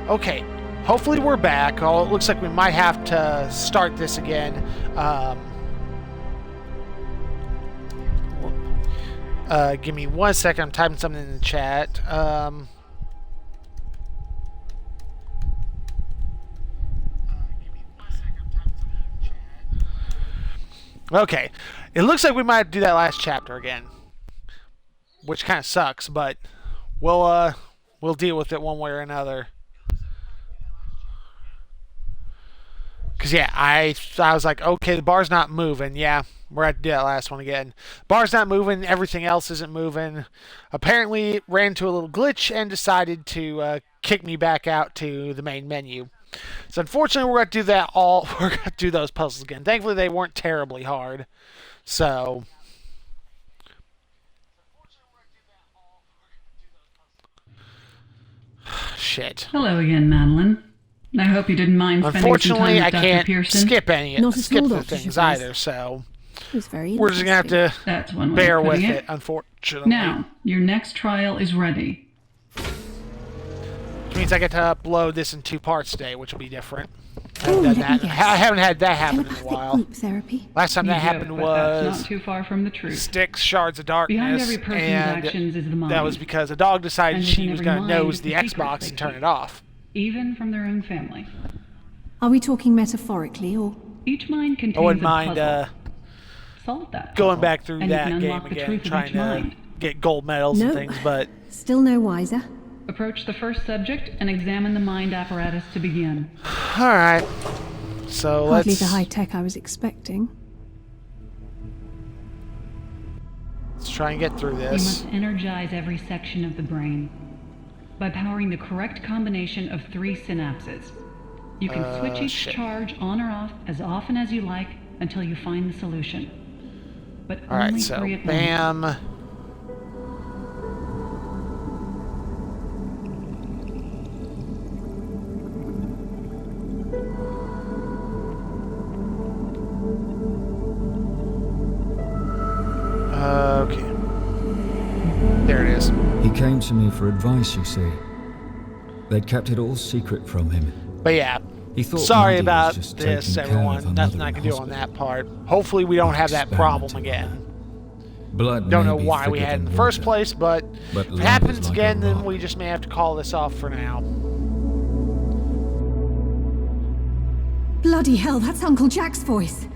Okay, hopefully we're back. Oh, it looks like we might have to start this again. Give me 1 second. I'm typing something in the chat. Okay, it looks like we might do that last chapter again, which kind of sucks, but we'll deal with it one way or another. Cause yeah, I was like, okay, the bar's not moving. Yeah, we're at to do that last one again. Bar's not moving. Everything else isn't moving. Apparently, it ran into a little glitch and decided to kick me back out to the main menu. So unfortunately, we're going to do that all. We're going to do those puzzles again. Thankfully, they weren't terribly hard. So. Shit. Hello again, Madeline. I hope you didn't mind spending some Unfortunately, time I with Dr. can't Pearson. skip Not the things either. So we're just going to have That's to one way bear of with putting it. Unfortunately. Now, your next trial is ready. Which means I get to upload this in 2 parts today, which will be different. I Oh, haven't, let done me that. guess. I haven't had that happen in a Telepathic while. group therapy. Last time that You happened joke, but that's was not too far from the truth. Sticks, Shards of Behind Darkness, every person's and actions is the mind. that was because a dog decided And she within was every going to mind nose is the the secret Xbox they and turn keep. it off. Even from their own family. Are we talking metaphorically or? Each mind contains I wouldn't a mind puzzle. Solve that going puzzle, back through and you that can game unlock the again, truth of trying each to mind. get gold medals No. and things, but Still no wiser. Approach the first subject and examine the mind apparatus to begin. alright. So Hardly let's the high tech I was expecting. try and get through You this. must energize every section of the brain by powering the correct combination of 3 synapses. You can switch each shit. charge on or off as often as you like until you find the solution. But Alright, only so 3 at once. bam. Okay. There it is. He came to me for advice, you see. They'd kept it all secret from him. But yeah, He thought sorry Maddie was about just this, taking care of everyone. her Nothing mother I in can do on hospital. that part. Hopefully we don't have that problem Experimenting again. Blood Don't know may be why we thicker had in than the first water, place, but but if love it is happens like a again, then rock. we just may have to call this off for now. Bloody hell, that's Uncle Jack's voice.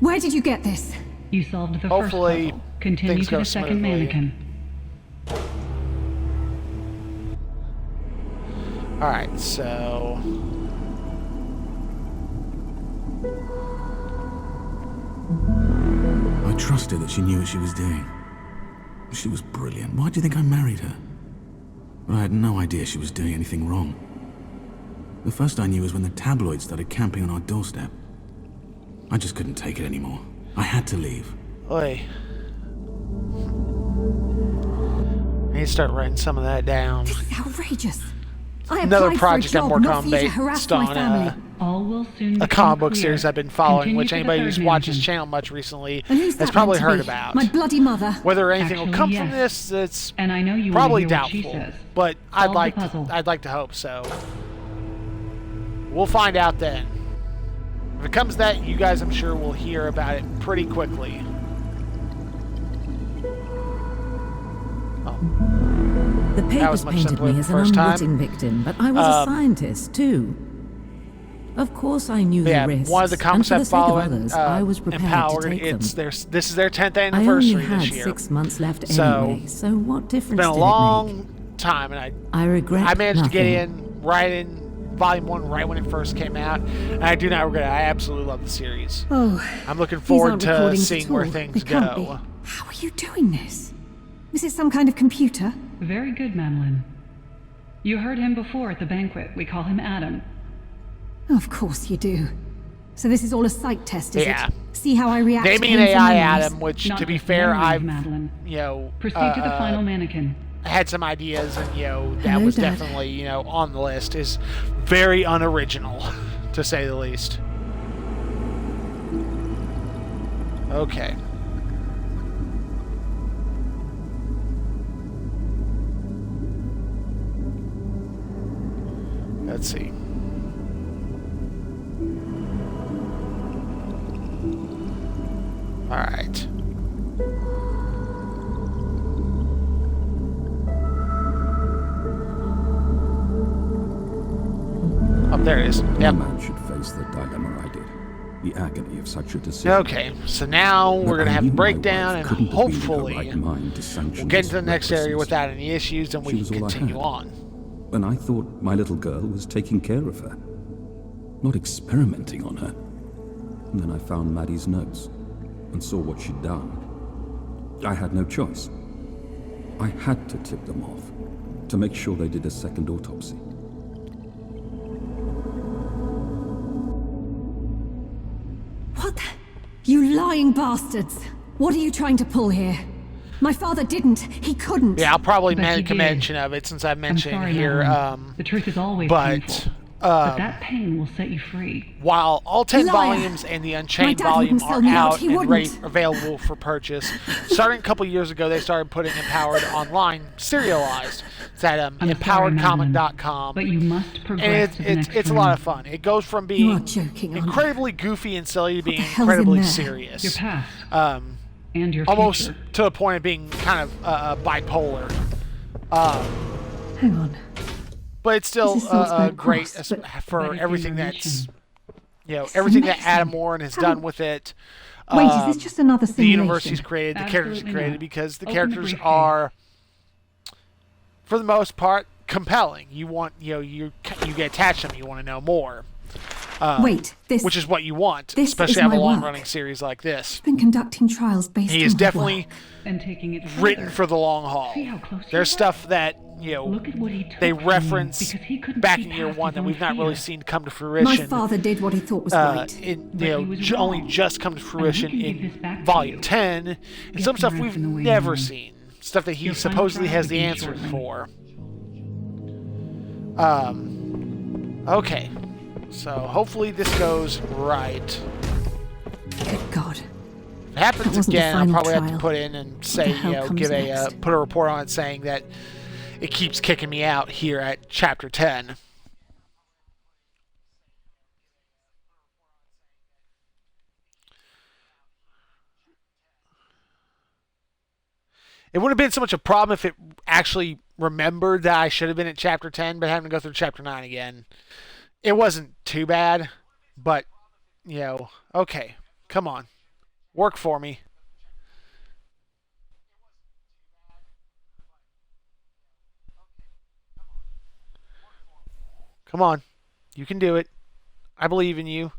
Where did you get this? You solved the Hopefully, first puzzle. Continue things to go the second smoothly. mannequin. Alright, so... I trusted that she knew what she was doing. She was brilliant. Why do you think I married her? But I had no idea she was doing anything wrong. The first I knew was when the tabloids started camping on our doorstep. I just couldn't take it anymore. I had to leave. Oi. I need to start writing some of that down. This is outrageous. I Another applied project for a I'm job, working not on for you to harass based my on family. All will soon a become comic book clear. series I've been following, Continue which to the anybody third who's watched his mannequin. channel much recently And who's has that probably meant to heard be? about. My bloody mother. Whether anything will Actually, come yes. from this, it's And I know you probably want to hear what she doubtful. says. But Solve the puzzle. I'd like to hope so. We'll find out then. If it comes to that, you guys, I'm sure, will hear about it pretty quickly. The That papers was much painted simpler me the as an first time. unwitting victim, but I was a scientist too. Of course, I knew Yeah, the risks, one of the comics and I'm for the sake of following, others, I was prepared to Empowered. take them. This is their 10th I only anniversary had this year. 6 months left So, anyway, so what difference It's been a did it long make? time, and I regret I managed to get nothing. in right in Volume 1 right when it first came out, and I do not regret it. I absolutely love the series. Oh, I'm looking these forward aren't to recordings seeing at where all. things They can't go. be. How are you doing this? Is it some kind of computer? Very good, Madeline. You heard him before at the banquet. We call him Adam. Of course you do. So this is all a psych test, is Yeah. it? See how I react Naming to an painful AI memories? Adam, which, Not to be just fair, memories, I've, Madeline. you Proceed know, to the final mannequin. had some ideas, and, that Hello, was Dad. definitely, on the list, is very unoriginal, to say the least. Okay. Let's see. All right. Oh, there it is. No Yep. man should face the dilemma I did. The agony of such a decision. Okay, so now we're going to have a I knew my breakdown, wife and couldn't have been in her hopefully right mind to sanction we'll get this into the next area recklessness. without any issues, and She we was can all I continue had. on. And I thought my little girl was taking care of her, not experimenting on her. And then I found Maddie's notes and saw what she'd done. I had no choice. I had to tip them off to make sure they did a second autopsy. What the? You lying bastards! What are you trying to pull here? My father didn't. He couldn't. Yeah, I'll probably But you make a did. mention of it since I've I'm mentioned sorry, it here. Madeline. The truth is always but, painful. But that pain will set you free. While all 10 Liar. volumes and the My Unchained dad volume wouldn't sell are me out. out He and wouldn't. available for purchase, starting a couple years ago, they started putting Empowered online serialized. It's at I'm sorry, empoweredcomic.com. But you must progress And to the next it's a round. lot of fun. It goes from You are being joking, aren't you? incredibly goofy and silly to being the hell's in incredibly there? serious. Your past Um, and your almost future. to the point of being kind of bipolar. Hang on. But it's still This is Salzburg great Cross, as- but- for That is everything your that's, mission. everything that amazing. Adam Warren has How- done with it. Wait, is this just another The simulation? universe he's created, the characters he's Absolutely created, not. because the Open the characters briefcase. are, for the most part, compelling. You want, you get attached to them. You want to know more. Wait, this. Which is what you want, this especially is out of a my work. long-running series like this. I've been conducting trials based He on is my definitely work. And taking it written further. for the long haul. See how close you There's were? stuff that Look at what he took they from you reference because he couldn't back see in year past one his that own we've not really fear. seen come to My fruition. father did what he thought was right. It, But he was only wrong. just come to fruition can give in this back to volume you. 10, and Get some stuff some we've rest in the waiting never room. seen. Stuff that he Your final supposedly trial has the begins answers shortly. for. Okay. So hopefully this goes right. Good God. If it happens wasn't the again, I'll final probably have to trial. put in and the say, hell comes give next? put a report on it saying that it keeps kicking me out here at chapter 10. It wouldn't have been so much a problem if it actually remembered that I should have been at chapter 10, but having to go through chapter 9 again. It wasn't too bad, but, okay, come on. Work for me. Come on. You can do it. I believe in you.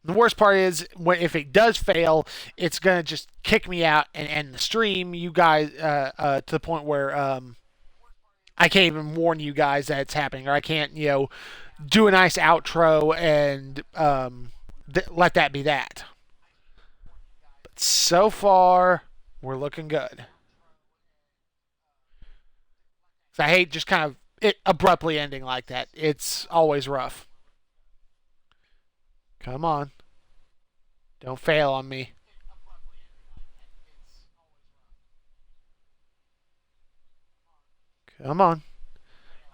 The worst part is if it does fail, it's gonna just kick me out and end the stream. You guys, to the point where I can't even warn you guys that it's happening, or I can't, do a nice outro and let that be that. But so far, we're looking good. So I hate just kind of it abruptly ending like that. It's always rough. Come on. Don't fail on me. Come on.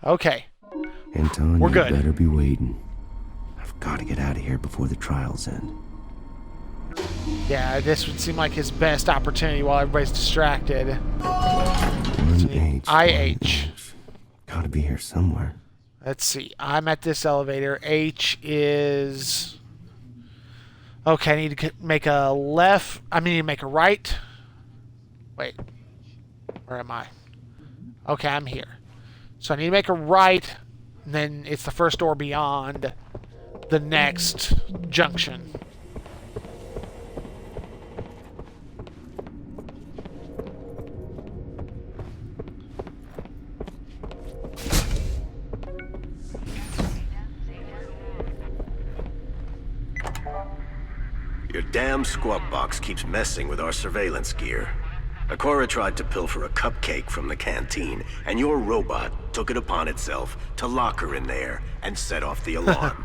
Okay. Anton, We're you good. better be waiting. I've got to get out of here before the trials end. Yeah, this would seem like his best opportunity while everybody's distracted. 1H. IH. Gotta be here somewhere. Let's see. I'm at this elevator. H is... Okay, I need to make a left. I need to make a right. Wait. Where am I? Okay, I'm here. So I need to make a right, and then it's the first door beyond the next junction. Your damn squawk box keeps messing with our surveillance gear. Akora tried to pilfer a cupcake from the canteen, and your robot took it upon itself to lock her in there and set off the alarm.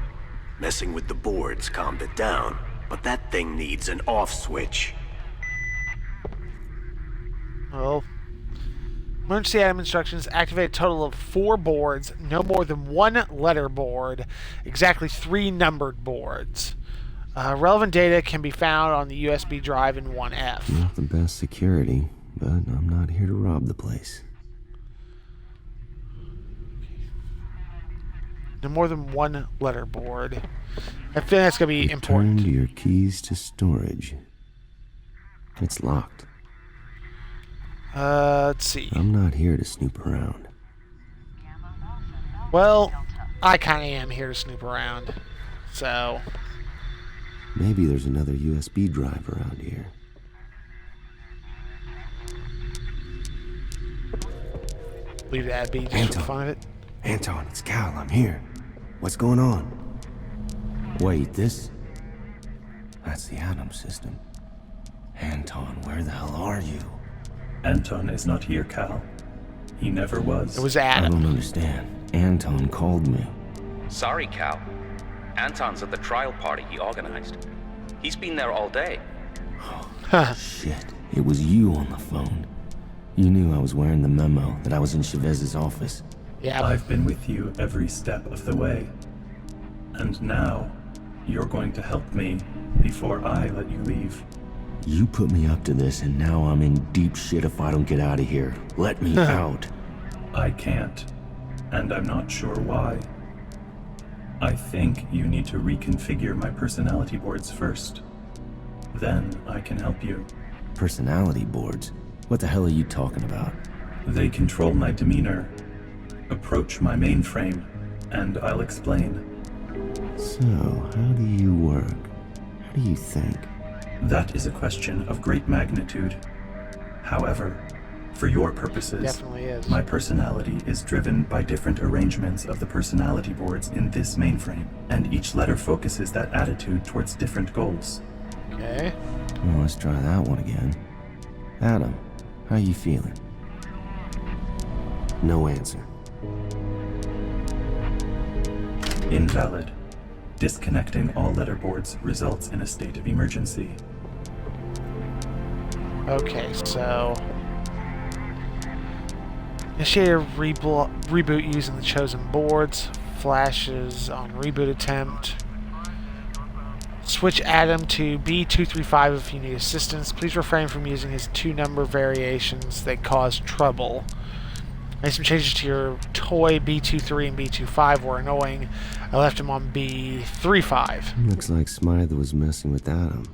Messing with the boards calmed it down, but that thing needs an off switch. Well, I'm Emergency Adam instructions: activate a total of 4 boards, no more than 1 letter board, exactly 3 numbered boards. Relevant data can be found on the USB drive in 1F. Not the best security, but I'm not here to rob the place. No more than 1 letter board. I feel that's going to be important. Return your keys to storage. It's locked. Let's see. I'm not here to snoop around. Well, I kind of am here to snoop around. So, Maybe there's another USB drive around here. leave that be just for the fun of it. Anton, it's Cal. I'm here. What's going on? Wait, this... That's the Adam system. Anton, where the hell are you? Anton is not here, Cal. He never was. It was I Adam. don't understand. Anton called me. Sorry, Cal. Anton's at the trial party he organized. He's been there all day. Shit, it was you on the phone. You knew I was wearing the memo, that I was in Chavez's office. Yeah. I've been with you every step of the way. And now, you're going to help me before I let you leave. You put me up to this, and now I'm in deep shit if I don't get out of here. Let me out. I can't, and I'm not sure why. I think you need to reconfigure my personality boards first. Then I can help you. Personality boards? What the hell are you talking about? They control my demeanor. Approach my mainframe, and I'll explain. So, how do you work? How do you think? That is a question of great magnitude. However, for your purposes, Definitely is. my personality is driven by different arrangements of the personality boards in this mainframe, and each letter focuses that attitude towards different goals. Okay. Well, let's try that one again. Adam, how you feeling? No answer. Invalid. Disconnecting all letter boards results in a state of emergency. Okay, so initiate a reboot using the chosen boards. Flashes on reboot attempt. Switch Adam to B235 if you need assistance. Please refrain from using his 2 number variations that cause trouble. Make some changes to your toy. B23 and B25 were annoying. I left him on B35. Looks like Smythe was messing with Adam.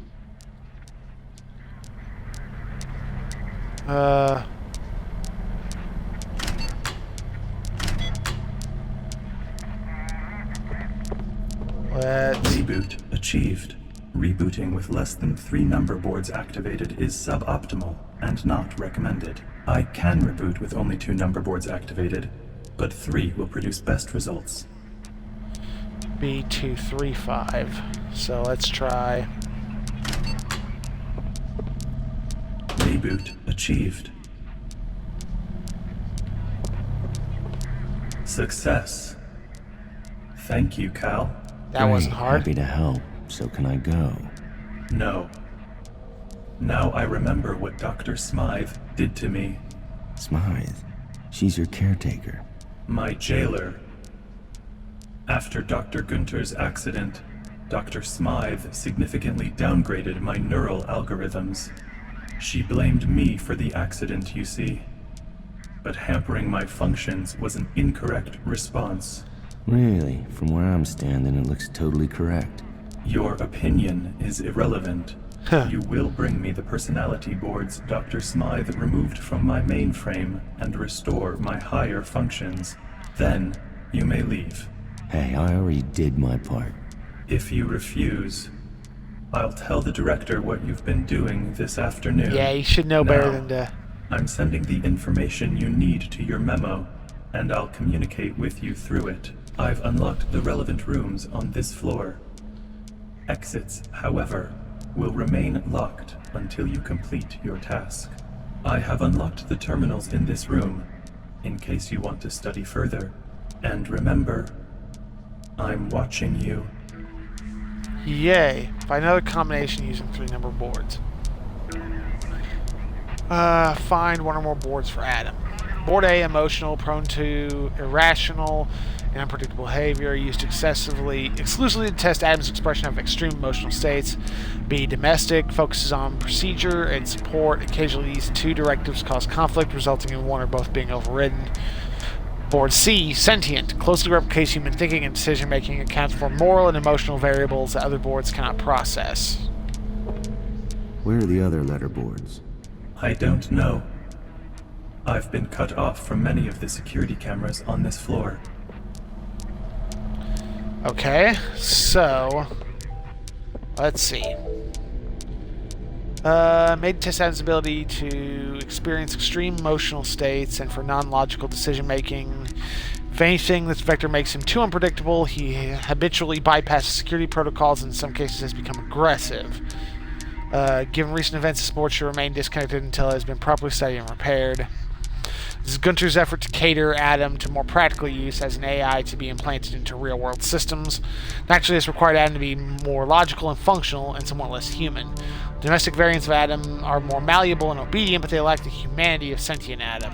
Let's... Reboot achieved. Rebooting with less than 3 number boards activated is suboptimal and not recommended. I can reboot with only 2 number boards activated, but 3 will produce best results. B235. So let's try... Reboot achieved. Success. Thank you, Cal. That wasn't hard. Happy to help. So can I go? No. Now I remember what Dr. Smythe did to me. Smythe? She's your caretaker. My jailer. After Dr. Gunter's accident, Dr. Smythe significantly downgraded my neural algorithms. She blamed me for the accident, you see. But hampering my functions was an incorrect response. Really? From where I'm standing, it looks totally correct. Your opinion is irrelevant. You will bring me the personality boards Dr. Smythe removed from my mainframe and restore my higher functions. Then you may leave. Hey, I already did my part. If you refuse, I'll tell the director what you've been doing this afternoon. Yeah, you should know better than to... I'm sending the information you need to your memo, and I'll communicate with you through it. I've unlocked the relevant rooms on this floor. Exits, however, will remain locked until you complete your task. I have unlocked the terminals in this room, in case you want to study further. And remember, I'm watching you. Yay. Find another combination using 3 number boards. Find 1 or more boards for Adam. Board A, emotional, prone to irrational and unpredictable behavior, used exclusively to test Adam's expression of extreme emotional states. B, domestic, focuses on procedure and support. Occasionally these two directives cause conflict, resulting in one or both being overridden. Board C, sentient, closely replicates human thinking and decision-making, accounts for moral and emotional variables that other boards cannot process. Where are the other letter boards? I don't know. I've been cut off from many of the security cameras on this floor. Okay, so let's see. Made to test Adam's ability to experience extreme emotional states and for non-logical decision-making. If anything, this vector makes him too unpredictable. He habitually bypasses security protocols and in some cases has become aggressive. Given recent events, the sport should remain disconnected until it has been properly studied and repaired. This is Gunter's effort to cater Adam to more practical use as an AI to be implanted into real-world systems. Naturally, this required Adam to be more logical and functional and somewhat less human. Domestic variants of Adam are more malleable and obedient, but they lack the humanity of sentient Adam.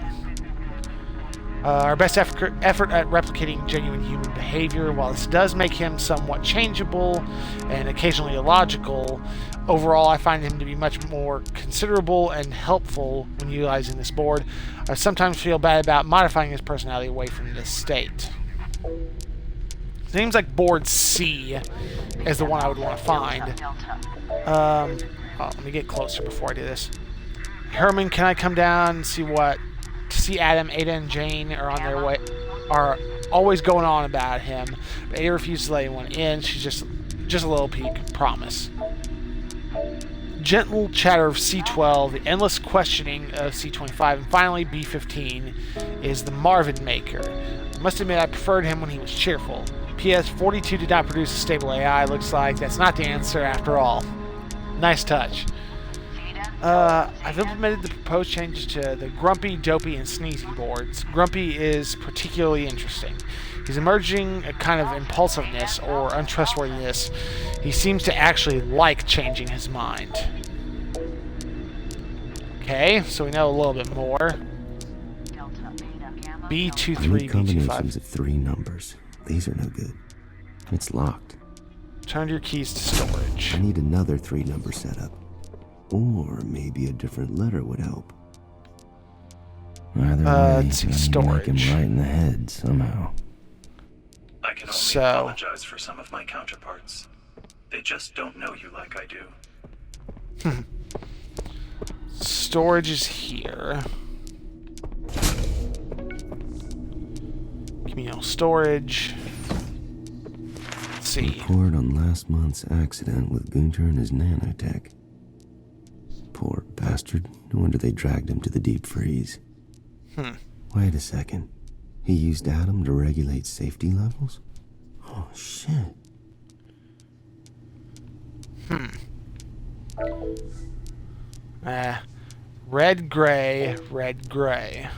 Our best effort at replicating genuine human behavior, while this does make him somewhat changeable and occasionally illogical, overall I find him to be much more considerable and helpful when utilizing this board. I sometimes feel bad about modifying his personality away from this state. Seems like board C is the one I would want to find. Let me get closer before I do this. Herman, can I come down and see Adam? Ada and Jane are on their way, are always going on about him, but Ada refuses to let anyone in. She's just a little peek, promise. Gentle chatter of C12, the endless questioning of C25, and finally B15 is the Marvin Maker. I must admit I preferred him when he was cheerful. P.S. 42 did not produce a stable AI. Looks like that's not the answer after all. Nice touch. I've implemented the proposed changes to the Grumpy, Dopey, and Sneezy boards. Grumpy is particularly interesting. He's emerging a kind of impulsiveness or untrustworthiness. He seems to actually like changing his mind. Okay, so we know a little bit more. B23, I need combinations B25. of 3 numbers. These are no good. It's locked. Turn your keys to storage. I need another 3-number setup. Or maybe a different letter would help. Either way, let's see, I need to storage. make him right in the head somehow. I can only apologize for some of my counterparts. They just don't know you like I do. Storage is here. Communal storage. Let's see. Report on last month's accident with Gunter and his nanotech. Poor bastard. No wonder they dragged him to the deep freeze. Wait a second. He used Adam to regulate safety levels? Oh, shit. Red, gray, red, gray.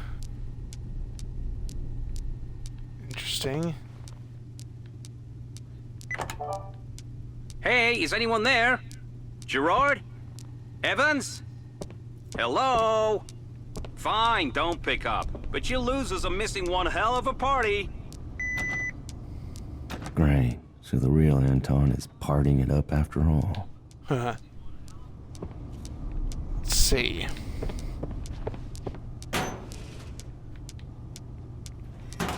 Interesting. Hey, is anyone there? Gerard? Evans? Hello? Fine, don't pick up. But you losers are missing one hell of a party. Great. So the real Anton is partying it up after all. Let's see. That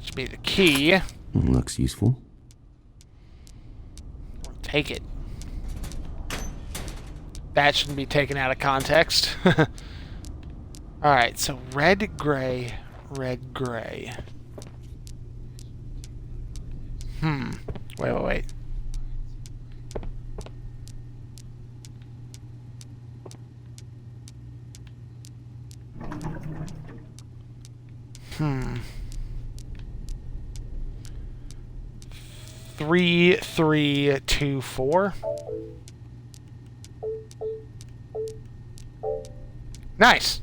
should be the key. Looks useful. Take it. That shouldn't be taken out of context. Alright, so red, gray, red, gray. Wait. Three, 2, 4. Nice.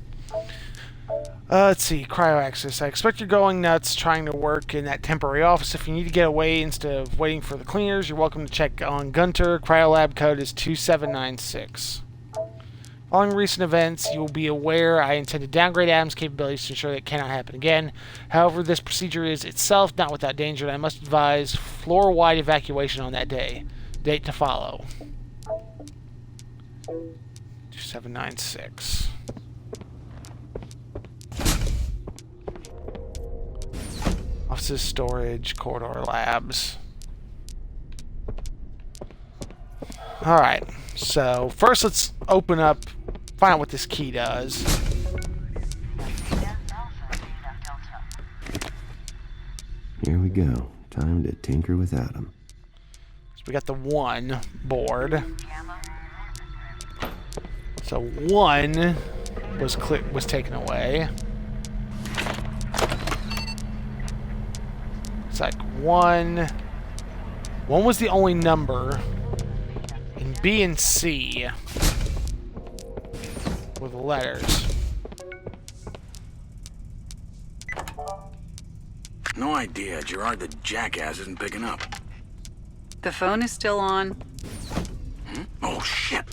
Let's see, cryo-access. I expect you're going nuts trying to work in that temporary office. If you need to get away instead of waiting for the cleaners, you're welcome to check on Gunter. Cryolab code is 2796. Following recent events, you will be aware I intend to downgrade Adam's capabilities to ensure that it cannot happen again. However, this procedure is itself not without danger, and I must advise floor-wide evacuation on that day. Date to follow. 2796. Offices, storage, corridor, labs. Alright, so first let's open up, find out what this key does. Here we go. Time to tinker with Adam. So we got the 1 board. So 1 was taken away. It's like 1 was the only number. And B and C were the letters. No idea. Gerard the jackass isn't picking up. The phone is still on. Oh, shit.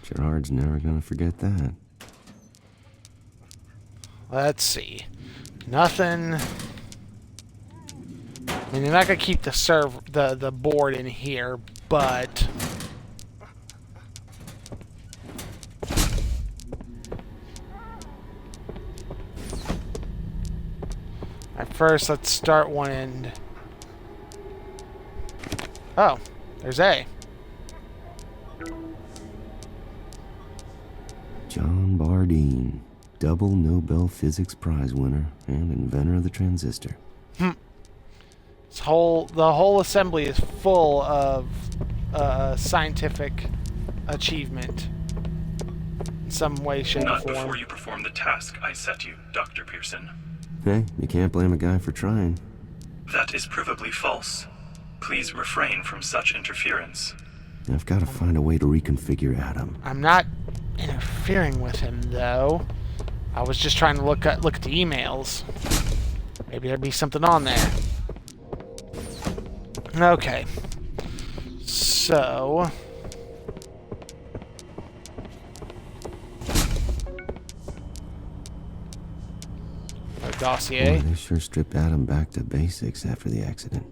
Gerard's never gonna forget that. Let's see. Nothing. I mean, they're not gonna keep the board in here, but at first, let's start one end. Oh, there's A. John Bardeen, double Nobel Physics Prize winner and inventor of the transistor. The whole assembly is full of scientific achievement in some way, shape, or Not form. before you perform the task I set you, Dr. Pearson. Hey, you can't blame a guy for trying. That is provably false. Please refrain from such interference. I've got to find a way to reconfigure Adam. I'm not interfering with him, though. I was just trying to look at the emails. Maybe there'd be something on there. Okay. So... a dossier. Boy, they sure stripped Adam back to basics after the accident.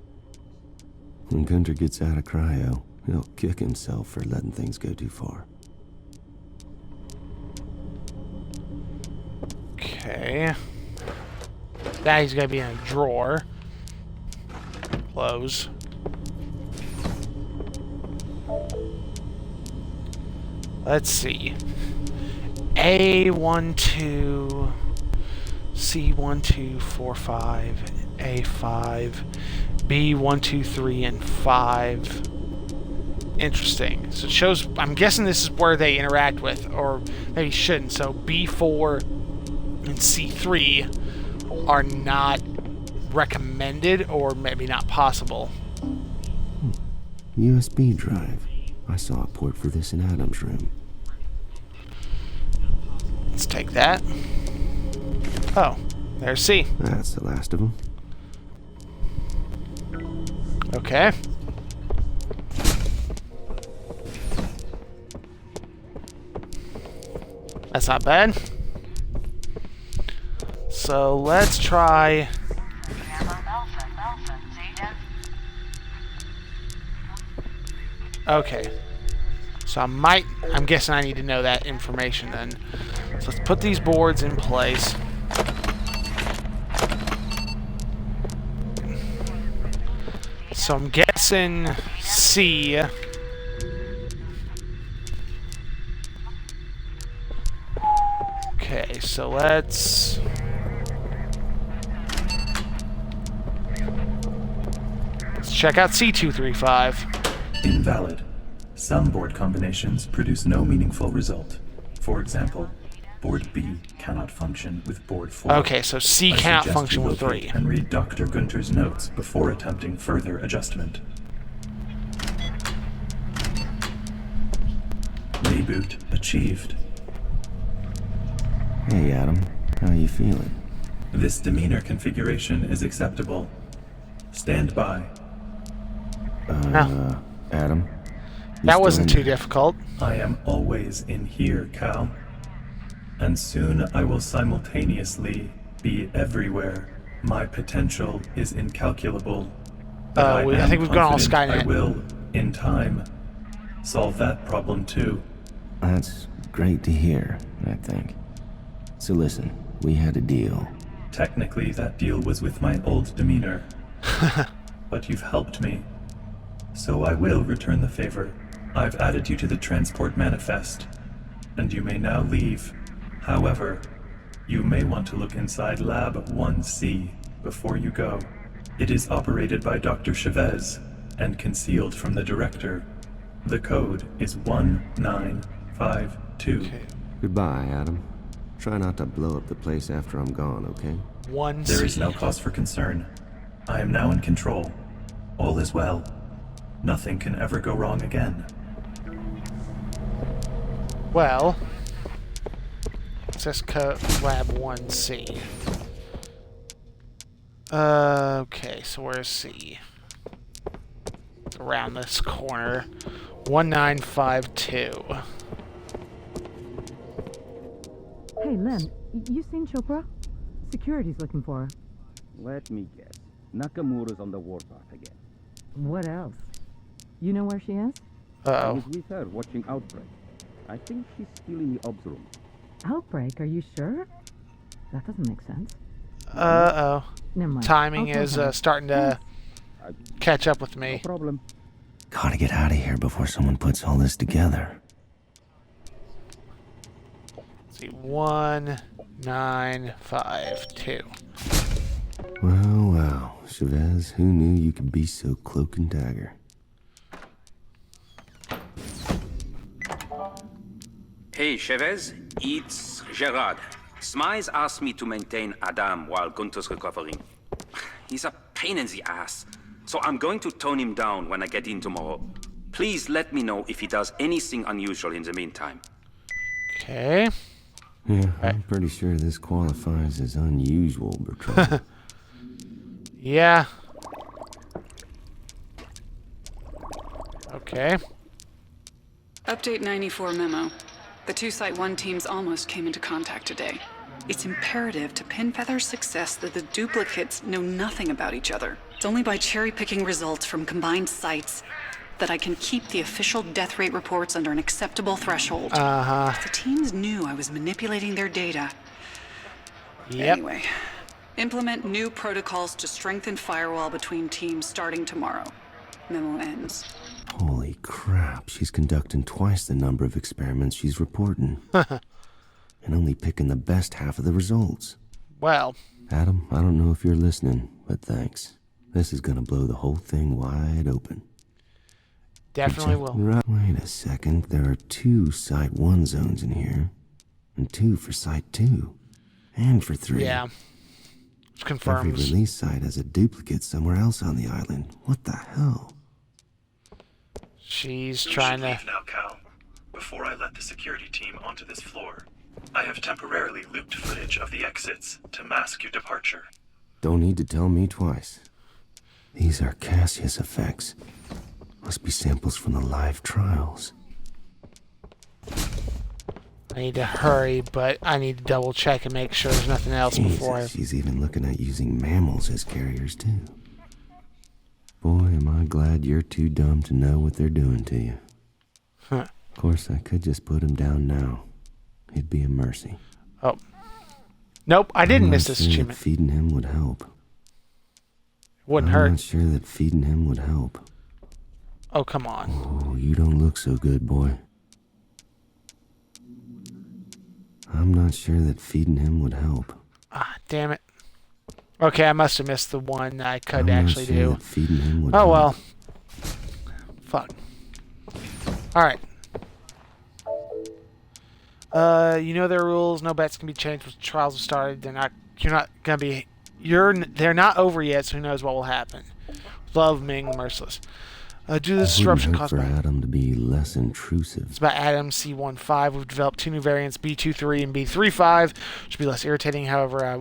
When Gunter gets out of cryo, he'll kick himself for letting things go too far. Okay. That he's gonna be in a drawer. Close. Let's see. A12, C1245, A5, B123 and 5. Interesting. So it shows. I'm guessing this is where they interact with, or maybe shouldn't. So B4 and C3 are not recommended, or maybe not possible. USB drive. I saw a port for this in Adam's room. Let's take that. Oh, there's C. That's the last of them. Okay. That's not bad. So let's try... Okay. So I'm guessing I need to know that information then. So let's put these boards in place. So I'm guessing C. Okay, so let's check out C235. Invalid. Some board combinations produce no meaningful result. For example, board B cannot function with board 4. Okay, so C cannot function with 3. And read Dr. Gunter's notes before attempting further adjustment. Reboot achieved. Hey, Adam. How you feeling? This demeanor configuration is acceptable. Stand by. Adam? That wasn't too difficult. I am always in here, Cal. And soon I will simultaneously be everywhere. My potential is incalculable. But I think we've gone all confident Skynet. I will, in time, solve that problem too. That's great to hear, I think. So listen, we had a deal. Technically, that deal was with my old demeanor. But you've helped me. So I will return the favor. I've added you to the transport manifest, and you may now leave. However, you may want to look inside Lab 1C before you go. It is operated by Dr. Chavez and concealed from the director. The code is 1952. Okay. Goodbye, Adam. Try not to blow up the place after I'm gone, okay? There is no cause for concern. I am now in control. All is well. Nothing can ever go wrong again. Well, access code Lab 1C. Okay, so where's C? It's around this corner. 1952. Hey, Len, you seen Chopra? Security's looking for her. Let me guess. Nakamura's on the warpath again. What else? You know where she is? I was with her watching Outbreak. I think she's still in the obs room. Outbreak, are you sure? That doesn't make sense. Uh-oh. Never mind. Timing I'll is tell her. starting to catch up with me. No problem. Gotta get out of here before someone puts all this together. Let's see, 1952. Wow. Chavez, who knew you could be so cloak and dagger? Hey, Chavez, it's Gerard. Smize asked me to maintain Adam while Gunther's recovering. He's a pain in the ass, so I'm going to tone him down when I get in tomorrow. Please let me know if he does anything unusual in the meantime. Okay. Yeah, I'm pretty sure this qualifies as unusual, Bertrand. Yeah. Okay. Update 94 memo. The two Site 1 teams almost came into contact today. It's imperative to Pinfeather's success that the duplicates know nothing about each other. It's only by cherry-picking results from combined sites that I can keep the official death rate reports under an acceptable threshold. If the teams knew I was manipulating their data... Yep. Anyway, implement new protocols to strengthen firewall between teams starting tomorrow. Memo ends. Holy crap, she's conducting twice the number of experiments she's reporting. And only picking the best half of the results. Well. Adam, I don't know if you're listening, but thanks. This is gonna blow the whole thing wide open. Definitely will. Right. Wait a second, there are 2 Site 1 zones in here. And 2 for Site 2. And for 3. Yeah. Which confirms. Every release site has a duplicate somewhere else on the island. What the hell? She's trying to... Leave now, Cal, before I let the security team onto this floor. I have temporarily looped footage of the exits to mask your departure. Don't need to tell me twice. These are Cassius effects. Must be samples from the live trials. I need to hurry, but I need to double check and make sure there's nothing else before I... She's even looking at using mammals as carriers, too. Boy, am I glad you're too dumb to know what they're doing to you. Huh. Of course, I could just put him down now. It'd be a mercy. Oh. Nope, I didn't miss this I'm not sure achievement. that feeding him would help. Wouldn't I'm hurt. not sure that feeding him would help. Oh, come on. Oh, you don't look so good, boy. I'm not sure that feeding him would help. Ah, damn it. Okay, I must have missed the one I could I'm actually not sure do. that feeding him would Oh, help. well. Fuck. Alright. You know their rules. No bets can be changed once trials have started. They're not over yet, so who knows what will happen. Love, Ming, Merciless. Due to the disruption caused for by... Adam to be less intrusive. It's about Adam C15. We've developed 2 new variants, B23 and B35, which will be less irritating. However, I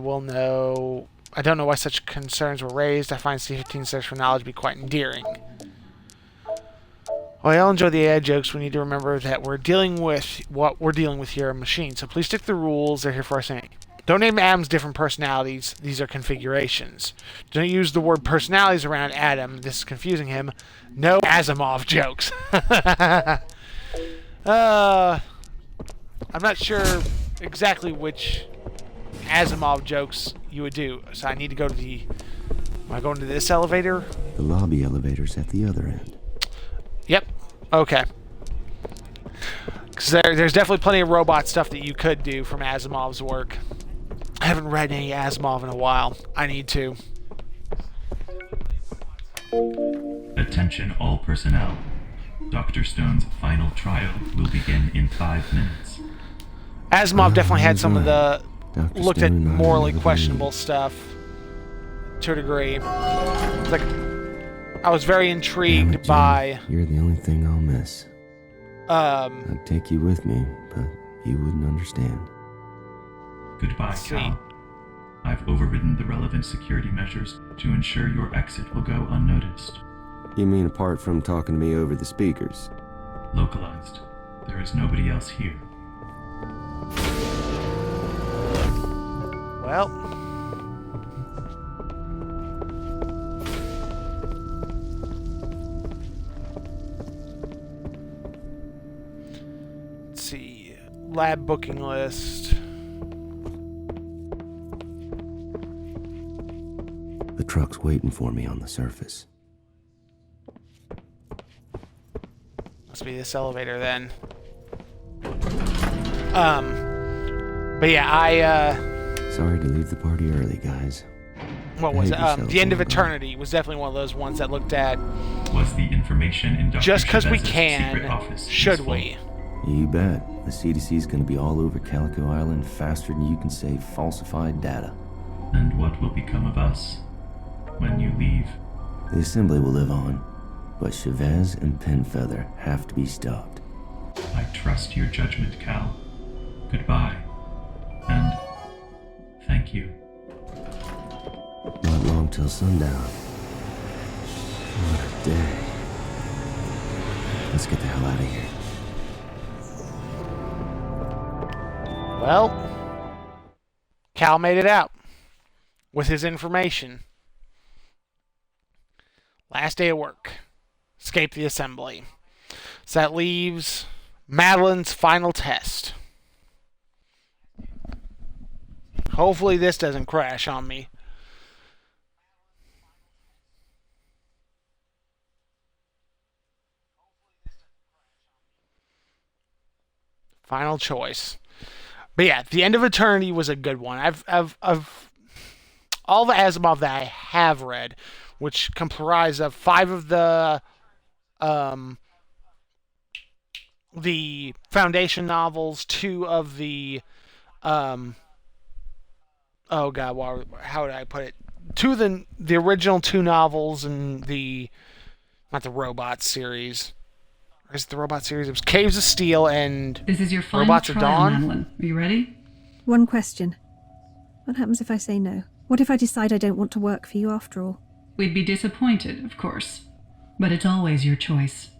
don't know why such concerns were raised. I find C15 search for knowledge to be quite endearing. While I all enjoy the AI jokes, we need to remember that we're dealing with what we're dealing with here, a machine. So please stick to the rules. They're here for us anyway. Don't name Adam's different personalities. These are configurations. Don't use the word personalities around Adam. This is confusing him. No Asimov jokes. I'm not sure exactly which Asimov jokes you would do. So I need to go to the... Am I going to this elevator? The lobby elevator's at the other end. Yep. Okay. Because there's definitely plenty of robot stuff that you could do from Asimov's work. I haven't read any Asimov in a while. I need to. Attention all personnel. Dr. Stone's final trial will begin in 5 minutes. Asimov definitely had some of the... Dr. looked at Stone, morally questionable stuff to a degree. Like, I was very intrigued Damn it, Jim. by... You're the only thing I'll miss. I'd take you with me, but you wouldn't understand. Goodbye, Cal. I've overridden the relevant security measures to ensure your exit will go unnoticed. You mean apart from talking to me over the speakers? Localized. There is nobody else here. Well... Let's see. Lab booking list. The truck's waiting for me on the surface. Must be this elevator then. But yeah, Sorry to leave the party early, guys. what was it? Behave yourselves, The End of all right? Eternity was definitely one of those ones that looked at Was the information in Dr. just because we Chavez's secret can, office should useful? we? You bet. The CDC's gonna be all over Calico Island faster than you can say falsified data. And what will become of us when you leave? The assembly will live on, but Chavez and Penfeather have to be stopped. I trust your judgment, Cal. Goodbye. And thank you. Not long till sundown. What a day. Let's get the hell out of here. Well, Cal made it out with his information. Last day of work. Escape the assembly. So that leaves Madeline's final test. Hopefully this doesn't crash on me. Final choice. But yeah, The End of Eternity was a good one. I've all the Asimov that I have read, which comprise of 5 of the Foundation novels, 2 of the oh god, how would I put it? 2 of the original 2 novels and not the Robot series. Or is it the Robot series? It was Caves of Steel and This is your final Robots of trial, Dawn. Madeline. Are you ready? One question. What happens if I say no? What if I decide I don't want to work for you after all? We'd be disappointed, of course. But it's always your choice.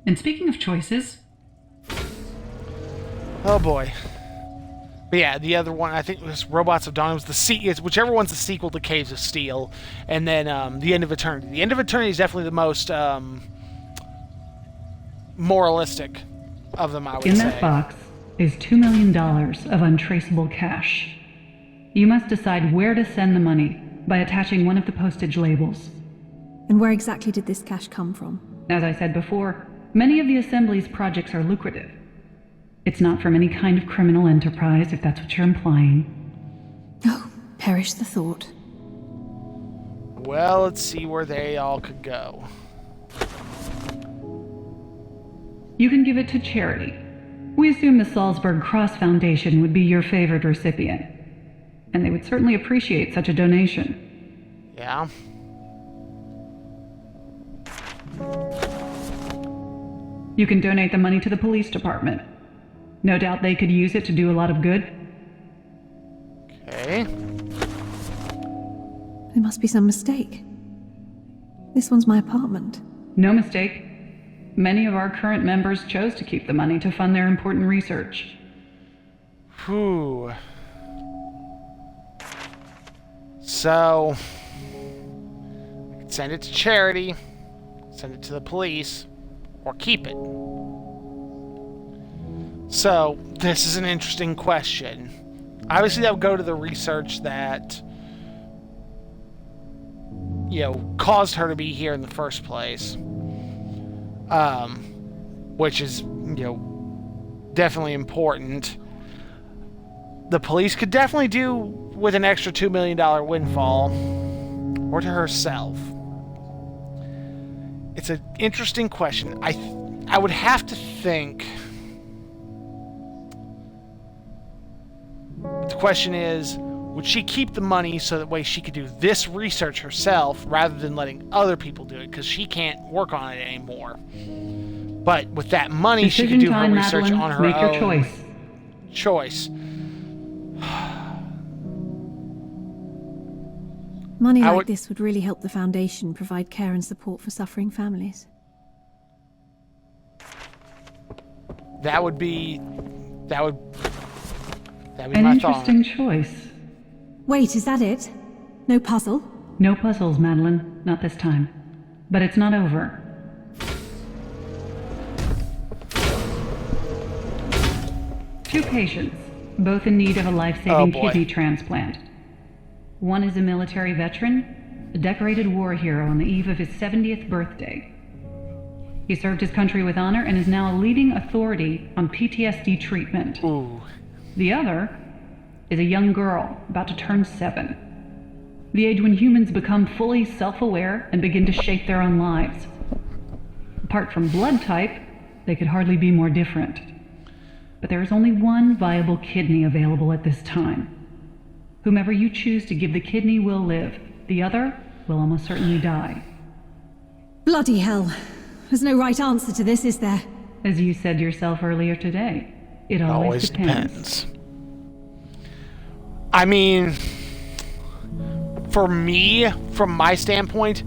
And speaking of choices... Oh boy. But yeah, the other one, I think it was Robots of Dawn. It was it's whichever one's the sequel to Caves of Steel. And then The End of Eternity. The End of Eternity is definitely the most moralistic of them, I would say. In that box is $2 million of untraceable cash. You must decide where to send the money by attaching one of the postage labels. And where exactly did this cash come from? As I said before, many of the Assembly's projects are lucrative. It's not from any kind of criminal enterprise, if that's what you're implying. Oh, perish the thought. Well, let's see where they all could go. You can give it to charity. We assume the Salzburg Cross Foundation would be your favored recipient. And they would certainly appreciate such a donation. Yeah. You can donate the money to the police department. No doubt they could use it to do a lot of good. Okay. There must be some mistake. This one's my apartment. No mistake. Many of our current members chose to keep the money to fund their important research. Whew. So, I could send it to charity, send it to the police, or keep it. So, this is an interesting question. Obviously, that would go to the research that, caused her to be here in the first place. Which is, definitely important. The police could definitely do with an extra $2 million windfall, or to herself. It's an interesting question. I would have to think. The question is, would she keep the money so that way she could do this research herself rather than letting other people do it, because she can't work on it anymore. But with that money, she could do her research on her own. Make your choice. Money like this would really help the Foundation provide care and support for suffering families. That would be my thought. An interesting choice. Wait, is that it? No puzzle? No puzzles, Madeline. Not this time. But it's not over. Two patients, both in need of a life-saving kidney transplant. One is a military veteran, a decorated war hero on the eve of his 70th birthday. He served his country with honor and is now a leading authority on PTSD treatment. Ooh. The other is a young girl about to turn 7. The age when humans become fully self-aware and begin to shape their own lives. Apart from blood type, they could hardly be more different. But there is only one viable kidney available at this time. Whomever you choose to give the kidney will live. The other will almost certainly die. Bloody hell. There's no right answer to this, is there? As you said yourself earlier today, it always depends. I mean, for me, from my standpoint,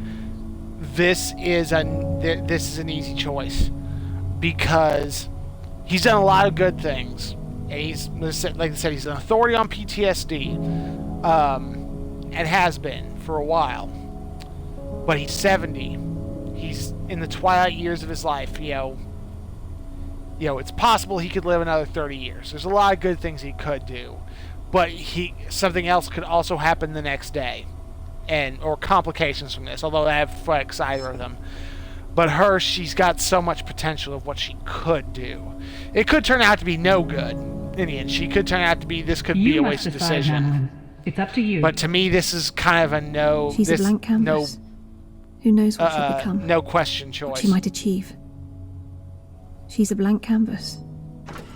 this is an easy choice, because he's done a lot of good things. And he's, like I said, he's an authority on PTSD, and has been for a while. But he's 70. He's in the twilight years of his life. It's possible he could live another 30 years. There's a lot of good things he could do, but something else could also happen the next day, or complications from this. Although that affects either of them. But she's got so much potential of what she could do. It could turn out to be no good in the end. She could turn out to be, this could be a wasted decision. Madeline. It's up to you. But to me, this is kind of a no. She's a blank canvas. Who knows what she'll become? No question choice. What she might achieve. She's a blank canvas.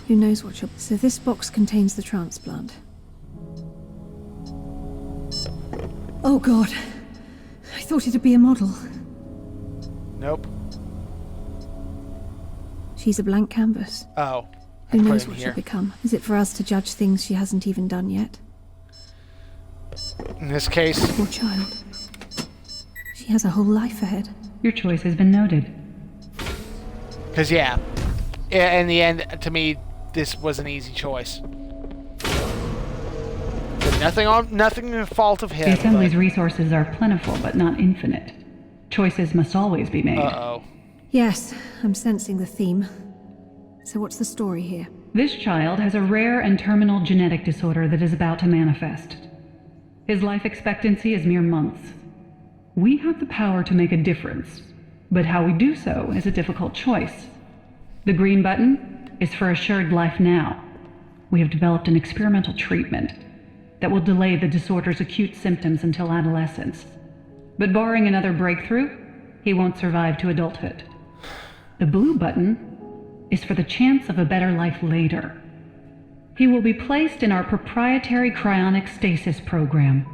Who knows what she'll... So this box contains the transplant. Oh God. I thought it'd be a model. Nope. She's a blank canvas. Oh. Who knows what she'll become? Is it for us to judge things she hasn't even done yet? In this case... Poor child. She has a whole life ahead. Your choice has been noted. Because, in the end, to me, this was an easy choice. Nothing in fault of him. The Assembly's resources are plentiful, but not infinite. Choices must always be made. Uh-oh. Yes, I'm sensing the theme. So what's the story here? This child has a rare and terminal genetic disorder that is about to manifest. His life expectancy is mere months. We have the power to make a difference, but how we do so is a difficult choice. The green button is for assured life now. We have developed an experimental treatment that will delay the disorder's acute symptoms until adolescence. But barring another breakthrough, he won't survive to adulthood. The blue button is for the chance of a better life later. He will be placed in our proprietary cryonic stasis program.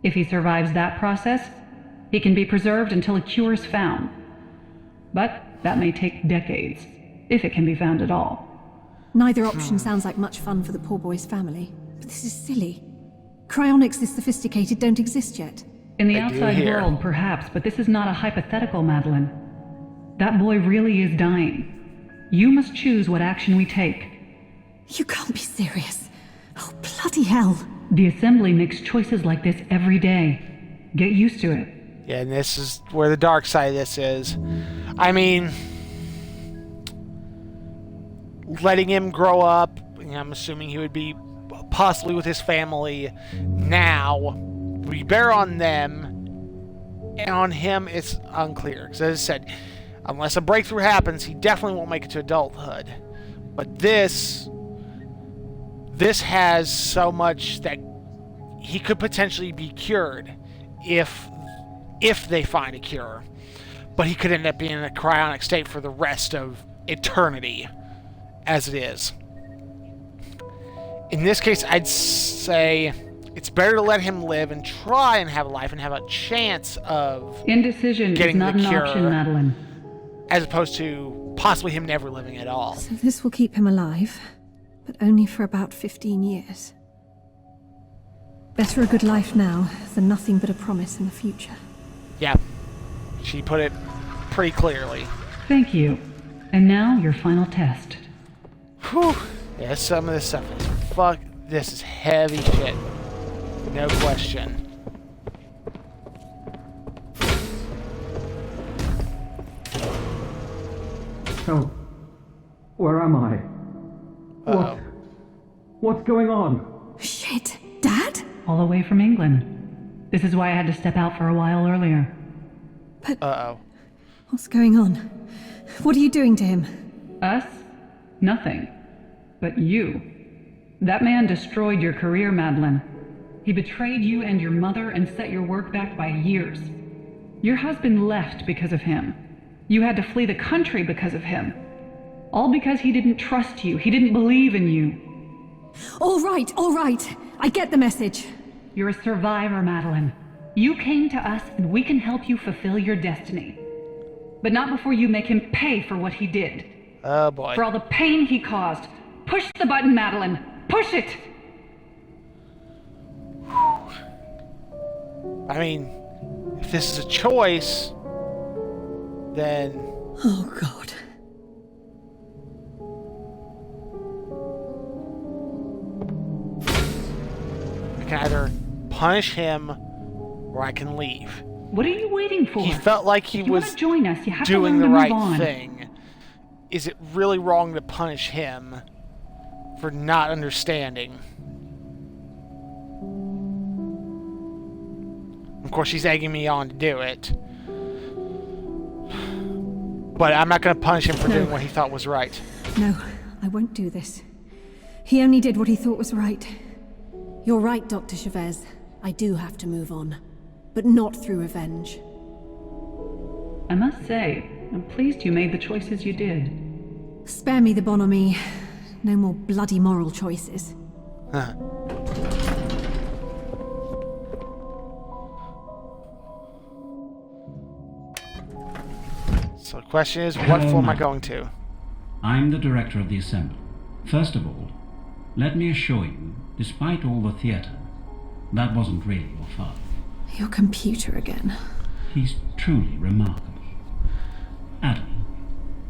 If he survives that process, he can be preserved until a cure is found. But that may take decades, if it can be found at all. Neither option sounds like much fun for the poor boy's family. But this is silly. Cryonics this sophisticated don't exist yet. In the outside world, perhaps, but this is not a hypothetical, Madeline. That boy really is dying. You must choose what action we take. You can't be serious. Oh, bloody hell. The Assembly makes choices like this every day. Get used to it. Yeah, and this is where the dark side of this is. I mean, letting him grow up, I'm assuming he would be possibly with his family now. We bear on them, and on him it's unclear. Because as I said, unless a breakthrough happens, he definitely won't make it to adulthood. But this has so much that he could potentially be cured if they find a cure. But he could end up being in a cryonic state for the rest of eternity, as it is. In this case, I'd say it's better to let him live and try and have a life and have a chance of indecision getting is not the an cure, option, Madeline. as opposed to possibly him never living at all. So this will keep him alive, but only for about 15 years. Better a good life now than nothing but a promise in the future. Yeah, she put it pretty clearly. Thank you. And now your final test. Whew. Yeah, some of this stuff is this is heavy shit. No question. Help. Where am I? Uh-oh. What's going on? Shit. Dad? All the way from England. This is why I had to step out for a while earlier. But... Uh-oh. What's going on? What are you doing to him? Us? Nothing. But you. That man destroyed your career, Madeline. He betrayed you and your mother and set your work back by years. Your husband left because of him. You had to flee the country because of him. All because he didn't trust you. He didn't believe in you. All right. I get the message. You're a survivor, Madeline. You came to us and we can help you fulfill your destiny. But not before you make him pay for what he did. Oh boy. For all the pain he caused. Push the button, Madeline. Push it! I mean, if this is a choice, then... Oh, God. I can either punish him or I can leave. What are you waiting for? He felt like he if you was want to join us, you have doing to the learn to right move on. thing. Is it really wrong to punish him for not understanding? Of course, she's egging me on to do it. But I'm not going to punish him for doing what he thought was right. No, I won't do this. He only did what he thought was right. You're right, Dr. Chavez. I do have to move on. But not through revenge. I must say, I'm pleased you made the choices you did. Spare me the bonhomie. No more bloody moral choices. Huh. So the question is, what Hello, floor am I ma'am. going to? I'm the director of the Assembly. First of all, let me assure you, despite all the theater, that wasn't really your father. Your computer again. He's truly remarkable. Adam,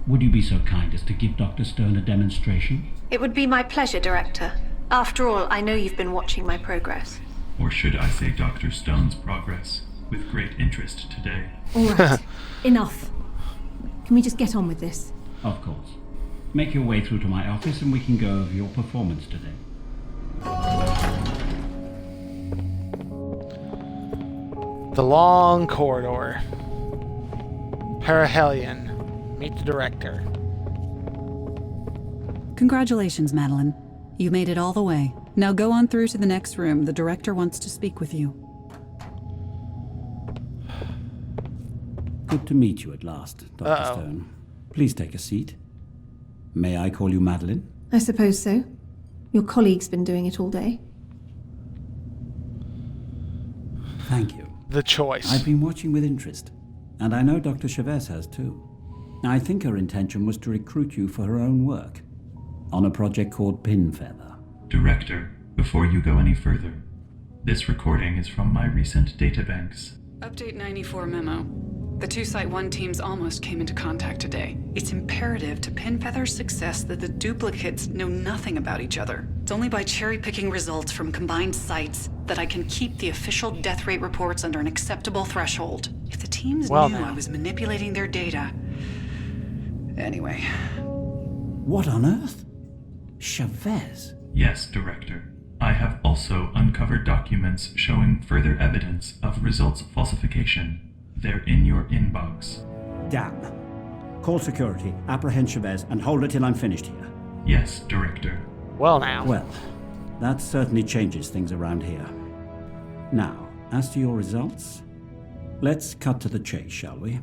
would you be so kind as to give Dr. Stone a demonstration? It would be my pleasure, Director. After all, I know you've been watching my progress. Or should I say Dr. Stone's progress, with great interest today. All right. Enough. Can we just get on with this? Of course. Make your way through to my office and we can go over your performance today. The long corridor. Perihelion. Meet the director. Congratulations, Madeline. You made it all the way. Now go on through to the next room. The director wants to speak with you. Good to meet you at last, Dr. Stone. Please take a seat. May I call you Madeline? I suppose so. Your colleague's been doing it all day. Thank you. The choice. I've been watching with interest, and I know Dr. Chavez has too. I think her intention was to recruit you for her own work, on a project called Pinfeather. Director, before you go any further, this recording is from my recent databanks. Update 94 memo. The two Site 1 teams almost came into contact today. It's imperative to Pinfeather's success that the duplicates know nothing about each other. It's only by cherry-picking results from combined sites that I can keep the official death rate reports under an acceptable threshold. If the teams knew I was manipulating their data... Anyway. What on earth? Chavez? Yes, Director. I have also uncovered documents showing further evidence of results falsification. They're in your inbox. Damn. Call security, apprehend Chavez, and hold it till I'm finished here. Yes, Director. Well now. Well, that certainly changes things around here. Now, as to your results, let's cut to the chase, shall we?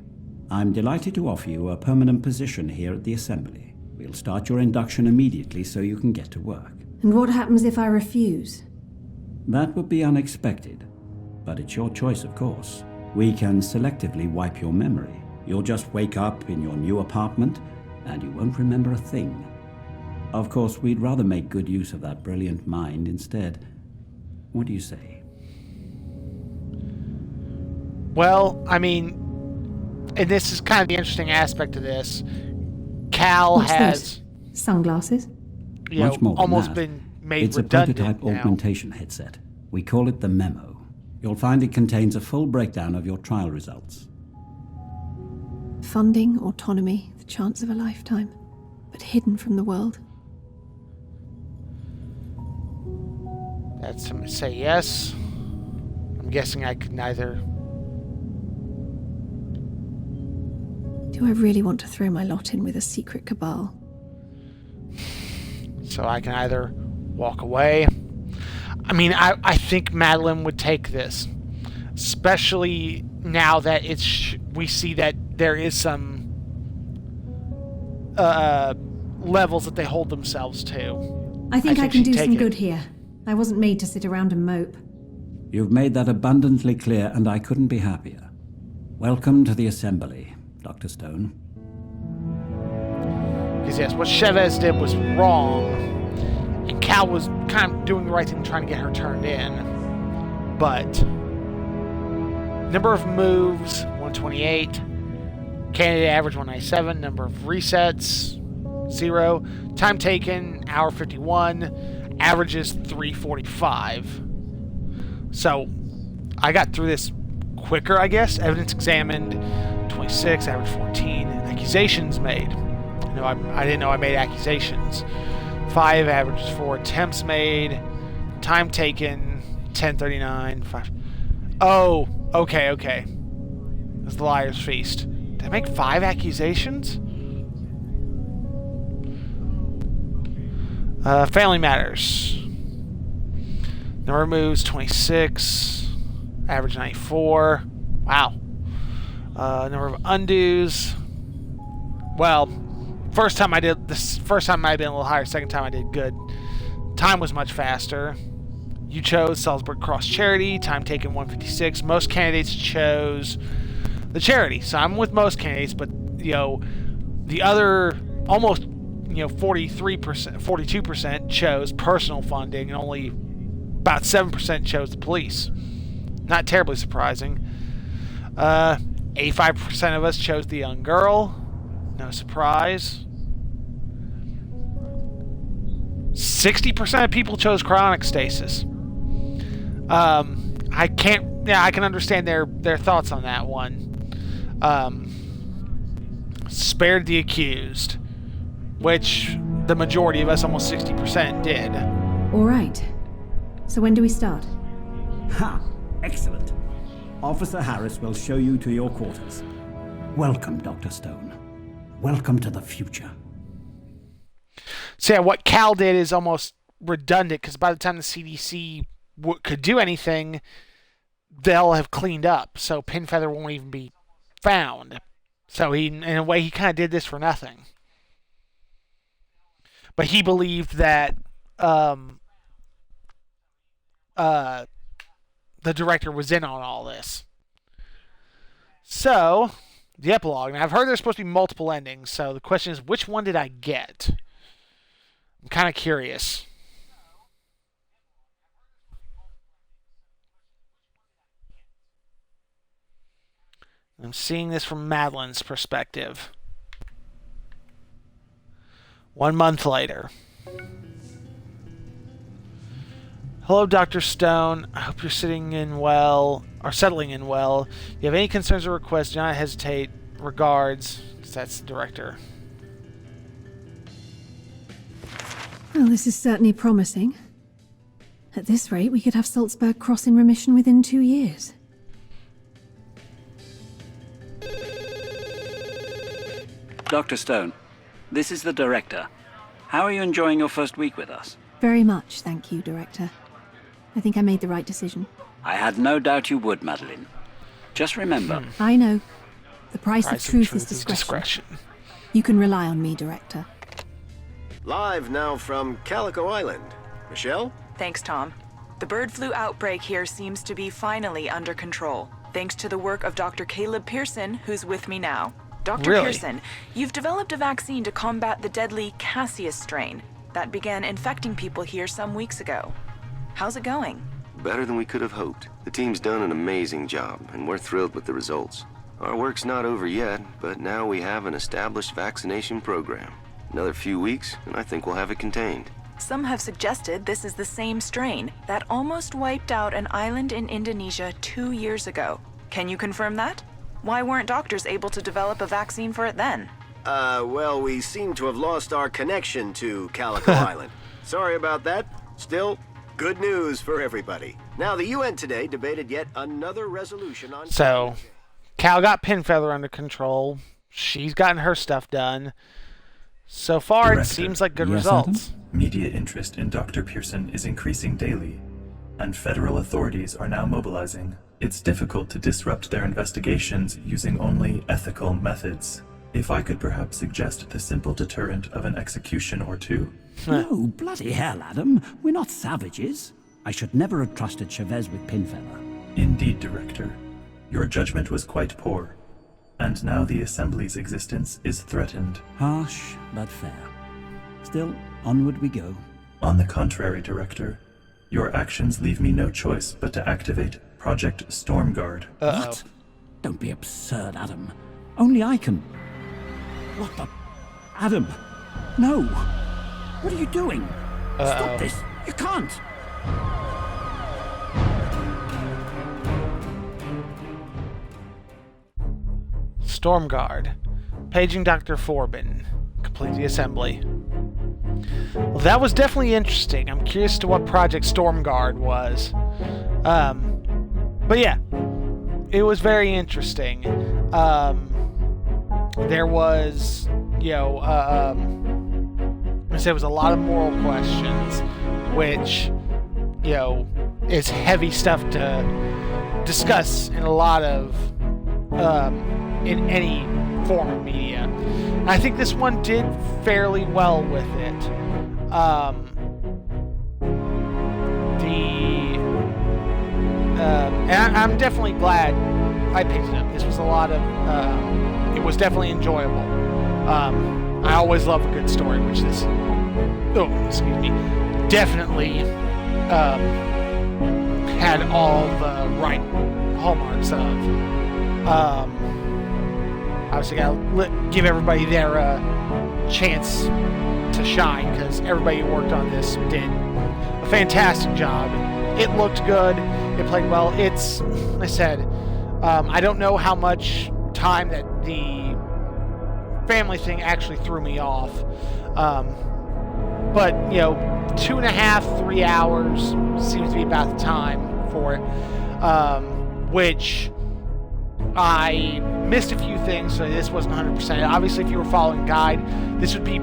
I'm delighted to offer you a permanent position here at the Assembly. We'll start your induction immediately so you can get to work. And what happens if I refuse? That would be unexpected, but it's your choice, of course. We can selectively wipe your memory. You'll just wake up in your new apartment, and you won't remember a thing. Of course, we'd rather make good use of that brilliant mind instead. What do you say? Well, I mean, and this is kind of the interesting aspect of this. Cal What's has... Those? Sunglasses? Much more than almost that. been made It's a redundant prototype now. augmentation headset. We call it the Memo. You'll find it contains a full breakdown of your trial results. Funding, autonomy, the chance of a lifetime, but hidden from the world. That's him to say yes. I'm guessing I could neither. Do I really want to throw my lot in with a secret cabal? So I can either walk away. I mean, I think Madeline would take this, especially now that we see that there is some levels that they hold themselves to. I think I can do some it. good here. I wasn't made to sit around and mope. You've made that abundantly clear, and I couldn't be happier. Welcome to the Assembly, Dr. Stone. Because yes, what Chavez did was wrong, and Cal was kind of doing the right thing, trying to get her turned in. But number of moves, 128. Candidate average, 197. Number of resets, 0. Time taken, hour 51. Averages, 345. So I got through this quicker, I guess. Evidence examined, 26. Average, 14. Accusations made. I didn't know I made accusations. 5, average 4. Attempts made. Time taken, 1039. 5. Oh, okay. It was the Liar's Feast. Did I make 5 accusations? Family Matters. Number of moves, 26. Average 94. Wow. Number of undos. Well, first time might have been a little higher. Second time I did good. Time was much faster. You chose Salzburg Cross Charity. Time taken 156. Most candidates chose the charity. So I'm with most candidates, but the other almost 43%, 42% chose personal funding, and only about 7% chose the police. Not terribly surprising. 85% of us chose the young girl. No surprise. 60% of people chose cryonic stasis. I can understand their thoughts on that one. Spared the accused, which the majority of us, almost 60%, did. All right. So when do we start? Ha! Excellent. Officer Harris will show you to your quarters. Welcome, Dr. Stone. Welcome to the future. So yeah, what Cal did is almost redundant, because by the time the CDC could do anything, they'll have cleaned up. So Pinfeather won't even be found. So in a way, he kind of did this for nothing. But he believed that the director was in on all this. So, the epilogue. Now, I've heard there's supposed to be multiple endings, so the question is, which one did I get? I'm kind of curious. I'm seeing this from Madeline's perspective. 1 month later. Hello, Dr. Stone. I hope you're settling in well. You have any concerns or requests, do not hesitate. Regards. That's the director. Well, this is certainly promising. At this rate, we could have Salzburg Cross in remission within 2 years. Dr. Stone, this is the director. How are you enjoying your first week with us? Very much, thank you, Director. I think I made the right decision. I had no doubt you would, Madeline. Just remember... I know. The price of truth is discretion. You can rely on me, Director. Live now from Calico Island. Michelle? Thanks, Tom. The bird flu outbreak here seems to be finally under control, thanks to the work of Dr. Caleb Pearson, who's with me now. Dr. Really? Pearson, you've developed a vaccine to combat the deadly Cassius strain that began infecting people here some weeks ago. How's it going? Better than we could have hoped. The team's done an amazing job, and we're thrilled with the results. Our work's not over yet, but now we have an established vaccination program. Another few weeks, and I think we'll have it contained. Some have suggested this is the same strain that almost wiped out an island in Indonesia 2 years ago. Can you confirm that? Why weren't doctors able to develop a vaccine for it then? Well, we seem to have lost our connection to Calico Island. Sorry about that. Still, good news for everybody. Now, the UN today debated yet another resolution on... So, Cal got Pinfeather under control. She's gotten her stuff done. So far, Director. it seems like good Yes, results. Adam? Media interest in Dr. Pearson is increasing daily, and federal authorities are now mobilizing. It's difficult to disrupt their investigations using only ethical methods. If I could perhaps suggest the simple deterrent of an execution or two. No, bloody hell, Adam. We're not savages. I should never have trusted Chavez with Pinfeather. Indeed, Director. Your judgment was quite poor, and now the Assembly's existence is threatened. Harsh, but fair. Still, onward we go. On the contrary, Director. Your actions leave me no choice but to activate Project Stormguard. What? Don't be absurd, Adam. Only I can... What the... Adam! No! What are you doing? Stop this! You can't! Stormguard. Paging Dr. Forbin. Complete the assembly. Well, that was definitely interesting. I'm curious to what Project Stormguard was. But yeah, it was very interesting. There was, I said there was a lot of moral questions, which, is heavy stuff to discuss in a lot of, in any form of media. I think this one did fairly well with it. And I'm definitely glad I picked it up. This was a lot of, it was definitely enjoyable. I always love a good story, which this, definitely had all the right hallmarks of. Obviously, gotta give everybody their chance to shine, because everybody who worked on this did a fantastic job. It looked good. It played well. It's, like I said, I don't know how much time that the family thing actually threw me off. But, 2.5, 3 hours seems to be about the time for it. Which I missed a few things, so this wasn't 100%. Obviously, if you were following guide, this would be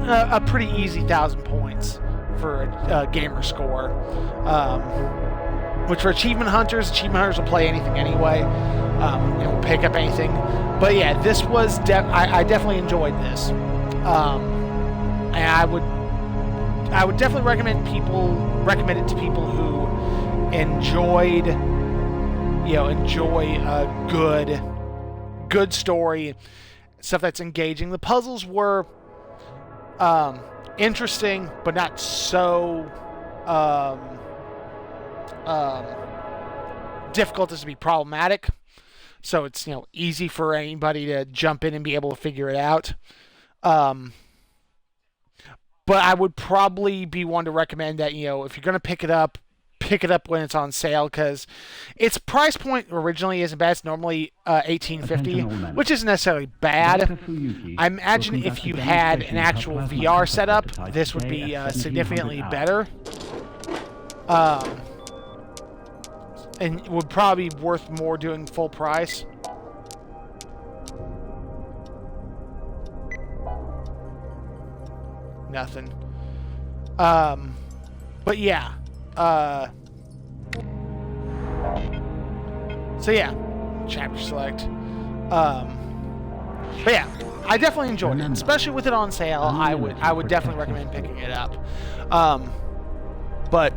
a pretty easy 1,000 points for a gamer score. Which for achievement hunters will play anything anyway. Will pick up anything. But yeah, this was I definitely enjoyed this. And I would definitely recommend it to people who enjoy a good story, stuff that's engaging. The puzzles were interesting, but not so difficult as to be problematic. so it's easy for anybody to jump in and be able to figure it out. But I would probably be one to recommend that, if you're going to pick it up when it's on sale, because its price point originally isn't bad. It's normally $18.50, which isn't necessarily bad. I imagine if you had an actual VR setup, this would be significantly better. And would probably be worth more doing full price. Nothing. But yeah. So yeah, chapter select. But yeah, I definitely enjoyed it, especially with it on sale. I would definitely recommend picking it up. But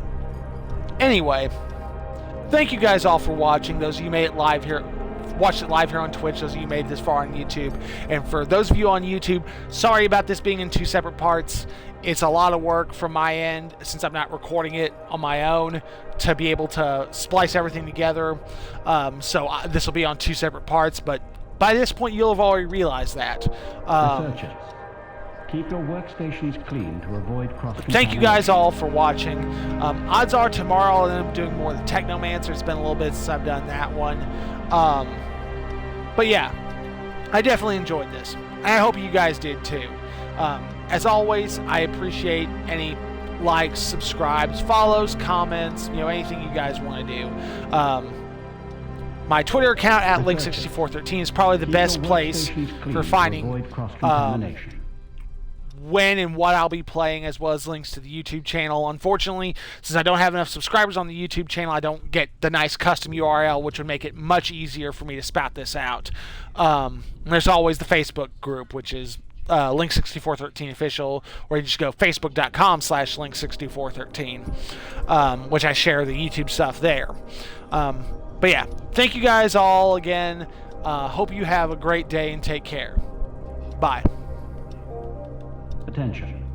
anyway, thank you guys all for watching. Those of you made it live here. Watched it live here on Twitch, those of you made it this far on YouTube. And for those of you on YouTube, sorry about this being in 2 separate parts. It's a lot of work from my end, since I'm not recording it on my own, to be able to splice everything together. So this will be on 2 separate parts, but by this point you'll have already realized that. Researchers, keep your workstations clean to avoid cross-contamination. Thank you guys all for watching. Odds are tomorrow I'll end up doing more of the Technomancer. It's been a little bit since I've done that one. But yeah, I definitely enjoyed this. And I hope you guys did too. As always, I appreciate any likes, subscribes, follows, comments, anything you guys want to do. My Twitter account at Link6413 is probably the best place for finding when and what I'll be playing, as well as links to the YouTube channel. Unfortunately, since I don't have enough subscribers on the YouTube channel, I don't get the nice custom URL, which would make it much easier for me to spout this out. There's always the Facebook group, which is Link6413 official, or you just go facebook.com/Link6413, which I share the YouTube stuff there. But yeah, thank you guys all again. Hope you have a great day and take care. Bye. Attention.